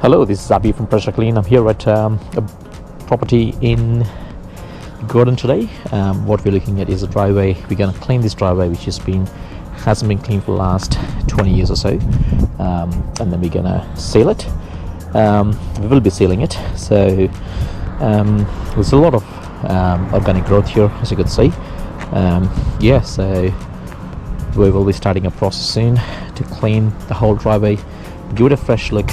Hello, this is Abhi from Pressure Clean. I'm here at a property in Gordon today. What we're looking at is a driveway. We're going to clean this driveway, which hasn't been cleaned for the last 20 years or so, and then we're going to seal it. We will be sealing it. So there's a lot of organic growth here, as you could see. So we will be starting a process soon to clean the whole driveway, give it a fresh look.